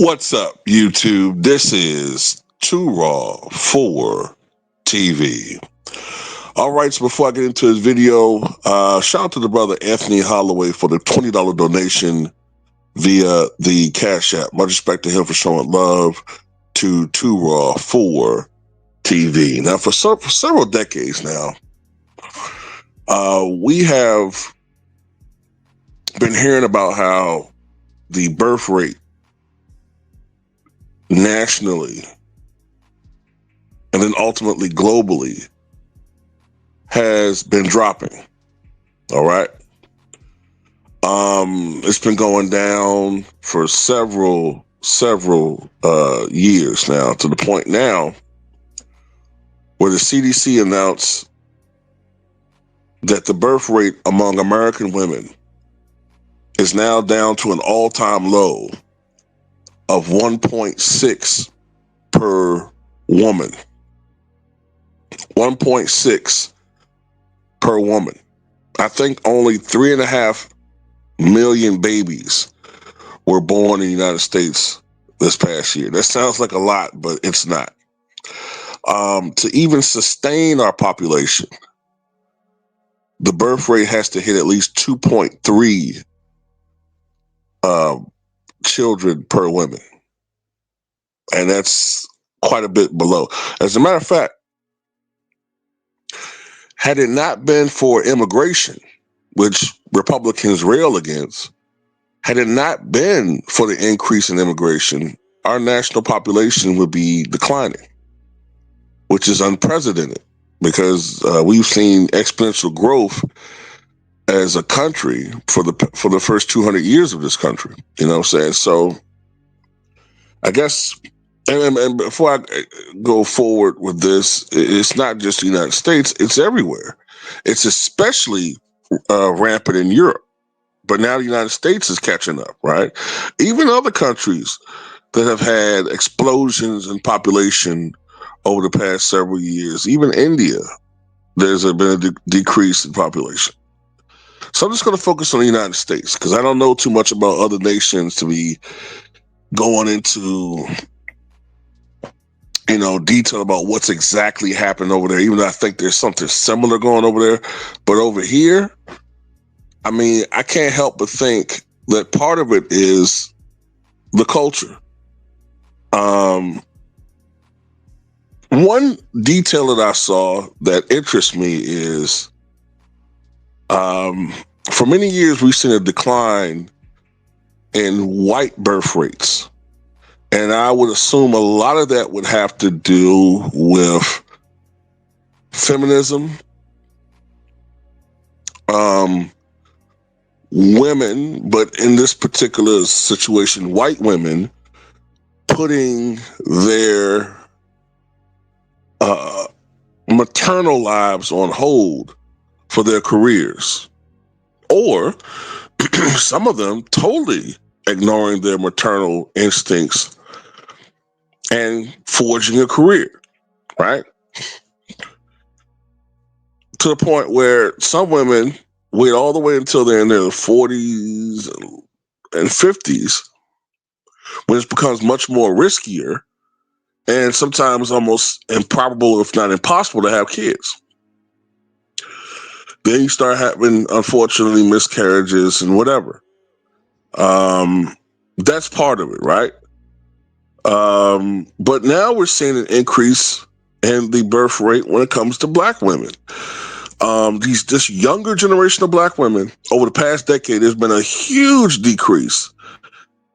What's up, YouTube? This is Too Raw for TV. All right, so before I get into this video, shout out to the brother Anthony Holloway for the $20 donation via the Cash App. Much respect to him for showing love to Too Raw for TV. Now, for several decades now, we have been hearing about how the birth rate nationally and then ultimately globally has been dropping. All right. It's been going down for several years now, to the point now where the CDC announced that the birth rate among American women is now down to an all-time low of 1.6 per woman. 1.6 per woman. I think only 3.5 million babies were born in the United States this past year. That sounds like a lot, but it's not. To even sustain our population, the birth rate has to hit at least 2.3 children per woman. And that's quite a bit below. As a matter of fact, had it not been for immigration, which Republicans rail against, had it not been for the increase in immigration, our national population would be declining, which is unprecedented because we've seen exponential growth as a country for the first 200 years of this country. You know what I'm saying? So I guess, and before I go forward with this, it's not just the United States, it's everywhere. It's especially rampant in Europe. But now the United States is catching up, right? Even other countries that have had explosions in population over the past several years, even India, there's been a decrease in population. So I'm just going to focus on the United States because I don't know too much about other nations to be going into, detail about what's exactly happened over there, even though I think there's something similar going over there. But over here, I mean, I can't help but think that part of it is the culture. One detail that I saw that interests me is for many years we've seen a decline in white birth rates. And I would assume a lot of that would have to do with feminism, women, but in this particular situation, white women putting their maternal lives on hold for their careers, or some of them totally ignoring their maternal instincts and forging a career, right? To the point where some women wait all the way until they're in their 40s and 50s, when it becomes much more riskier and sometimes almost improbable, if not impossible, to have kids. Then you start having, unfortunately, miscarriages and whatever. That's part of it, right? But now we're seeing an increase in the birth rate when it comes to Black women. This younger generation of Black women, over the past decade, there's been a huge decrease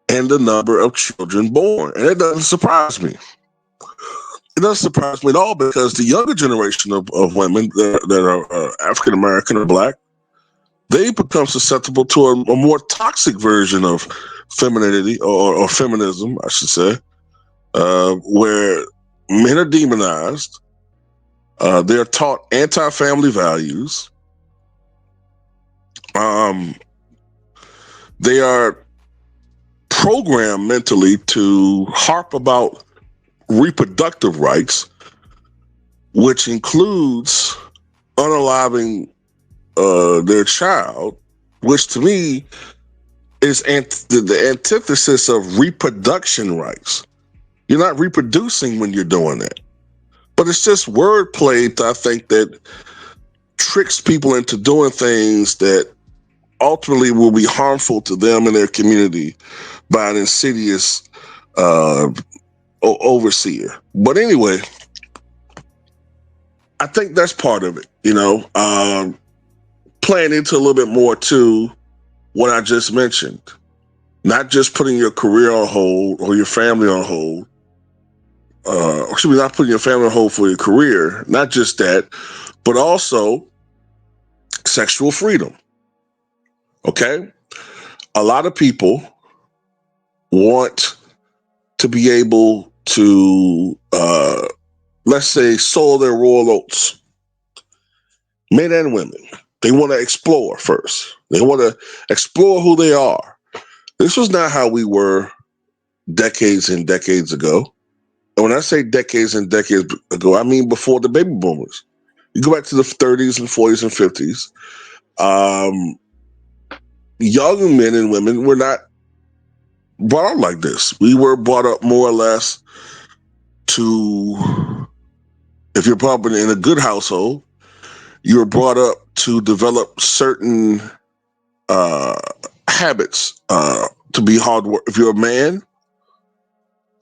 in the number of children born. And it doesn't surprise me. It doesn't surprise me at all because the younger generation of women that are African American or Black, they become susceptible to a more toxic version of femininity or feminism, I should say, where men are demonized. They're taught anti-family values. They are programmed mentally to harp about reproductive rights, which includes unaliving their child, which to me is the antithesis of reproduction rights. You're not reproducing when you're doing that. But it's just wordplay, I think, that tricks people into doing things that ultimately will be harmful to them and their community by an insidious uh, overseer. But anyway, I think that's part of it, playing into a little bit more to what I just mentioned. Not just putting your career on hold or your family on hold, or should be not putting your family on hold for your career, not just that, but also sexual freedom. Okay? A lot of people want to be able to, let's say, sow their royal oats, men and women. They want to explore first. They want to explore who they are. This was not how we were decades and decades ago. And when I say decades and decades ago, I mean before the baby boomers. You go back to the 30s and 40s and 50s. Young men and women were not brought up like this. We were brought up more or less to, if you're brought up in a good household, you were brought up to develop certain habits, to be hard work. If you're a man,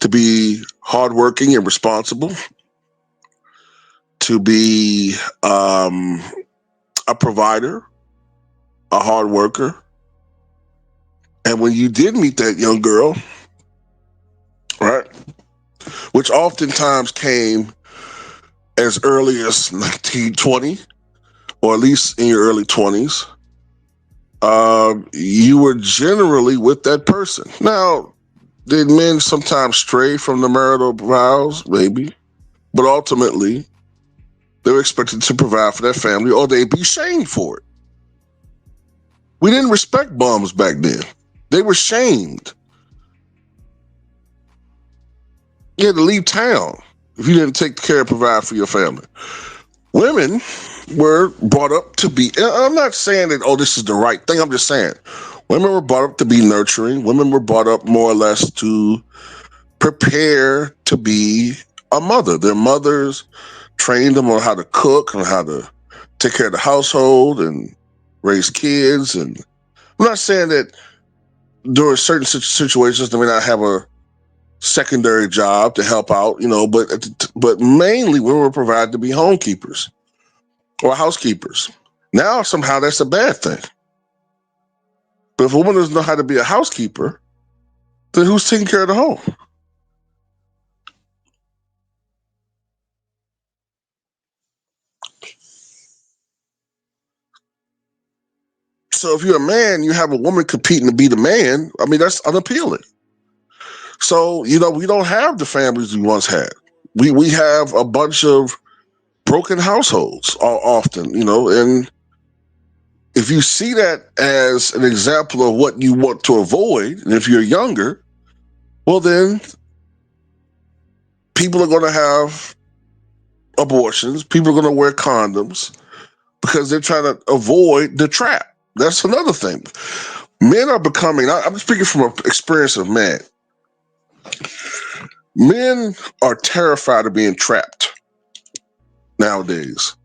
to be hardworking and responsible, to be a provider, a hard worker. And when you did meet that young girl, right, which oftentimes came as early as 1920, or at least in your early 20s, you were generally with that person. Now, did men sometimes stray from the marital vows? Maybe. But ultimately, they were expected to provide for their family or they'd be shamed for it. We didn't respect bums back then. They were shamed. You had to leave town if you didn't take care and provide for your family. Women were brought up to be, I'm not saying that, oh, this is the right thing. I'm just saying women were brought up to be nurturing. Women were brought up more or less to prepare to be a mother. Their mothers trained them on how to cook, on how to take care of the household and raise kids. And I'm not saying that during certain situations they may not have a secondary job to help out, but mainly we were provided to be homekeepers or housekeepers. Now somehow that's a bad thing. But if a woman doesn't know how to be a housekeeper, then who's taking care of the home? So if you're a man, you have a woman competing to be the man. I mean, that's unappealing. So, we don't have the families we once had. We have a bunch of broken households often, and if you see that as an example of what you want to avoid, and if you're younger, well, then people are going to have abortions. People are going to wear condoms because they're trying to avoid the trap. That's another thing. Men are becoming, I'm speaking from an experience of men. Men are terrified of being trapped nowadays.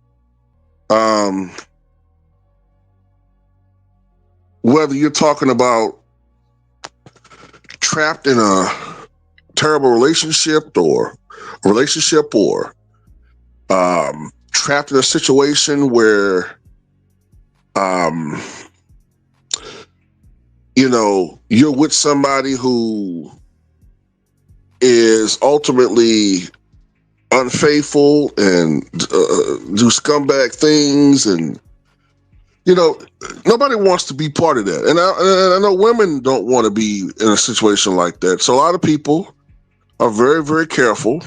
Whether you're talking about trapped in a terrible relationship or trapped in a situation where you're with somebody who is ultimately unfaithful and do scumbag things, and nobody wants to be part of that. And I know women don't want to be in a situation like that. So a lot of people are very, very careful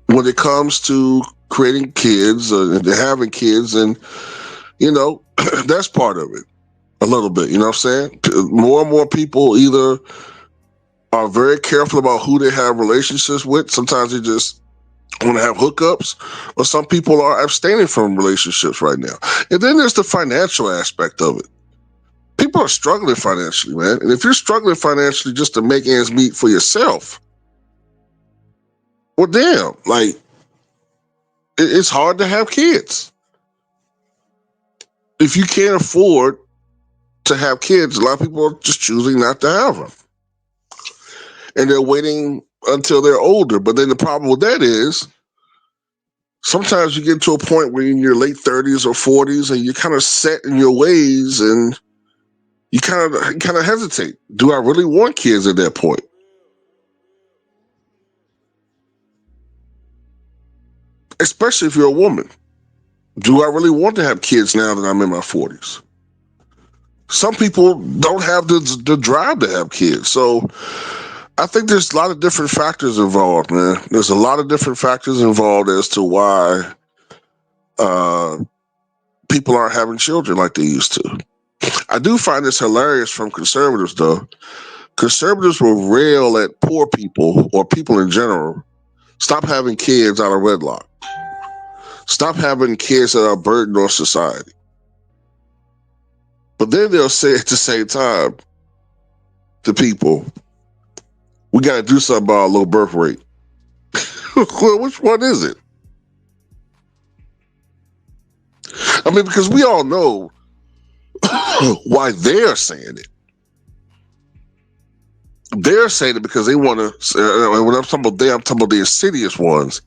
when it comes to creating kids and having kids, and that's part of it a little bit. You know what I'm saying? More and more people either are very careful about who they have relationships with. Sometimes they just want to have hookups, or some people are abstaining from relationships right now. And then there's the financial aspect of it. people are struggling financially, man. And if you're struggling financially just to make ends meet for yourself, well, damn, like it's hard to have kids. If you can't afford to have kids, a lot of people are just choosing not to have them. And they're waiting until they're older. But then the problem with that is sometimes you get to a point where you're in your late 30s or 40s and you're kind of set in your ways and you kind of hesitate. Do I really want kids at that point? Especially if you're a woman. Do I really want to have kids now that I'm in my 40s? Some people don't have the drive to have kids. So I think there's a lot of different factors involved, man. There's a lot of different factors involved as to why uh, people aren't having children like they used to. I do find this hilarious from conservatives, though. Conservatives will rail at poor people or people in general. Stop having kids out of wedlock. Stop having kids that are a burden on society. But then they'll say at the same time to people, we got to do something about our low birth rate. Well, which one is it? I mean, because we all know why they're saying it. They're saying it because they want to. When I'm talking about they, I'm talking about the insidious ones.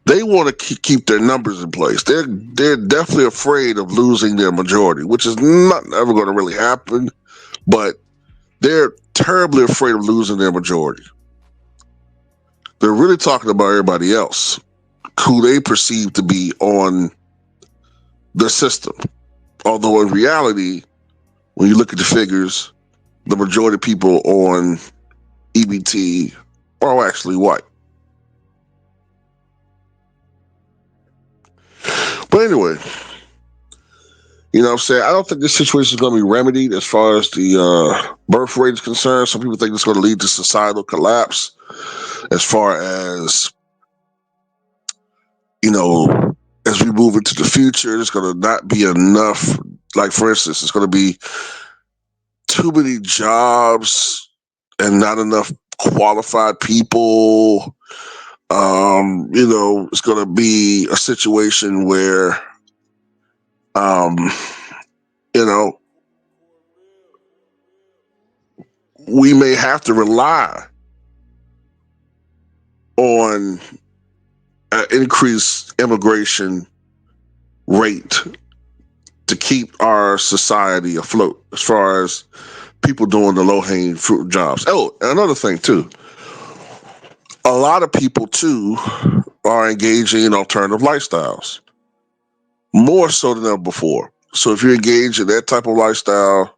They want to keep their numbers in place. They're definitely afraid of losing their majority, which is not ever going to really happen. But they're terribly afraid of losing their majority. They're really talking about everybody else who they perceive to be on the system. Although in reality, when you look at the figures, the majority of people on EBT are actually white. But anyway, you know what I'm saying? I don't think this situation is going to be remedied as far as the birth rate is concerned. Some people think it's going to lead to societal collapse as far as, you know, as we move into the future, there's going to not be enough. Like, for instance, it's going to be too many jobs and not enough qualified people. You know, it's going to be a situation where, um, you know, we may have to rely on an increased immigration rate to keep our society afloat as far as people doing the low-hanging fruit jobs. Oh, another thing too. A lot of people too are engaging in alternative lifestyles more so than ever before. So if you're engaged in that type of lifestyle,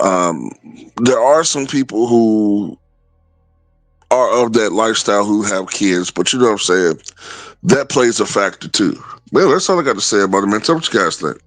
um, there are some people who are of that lifestyle who have kids, but you know what I'm saying? That plays a factor too. Man, that's all I got to say about it, man. Tell me what you guys think.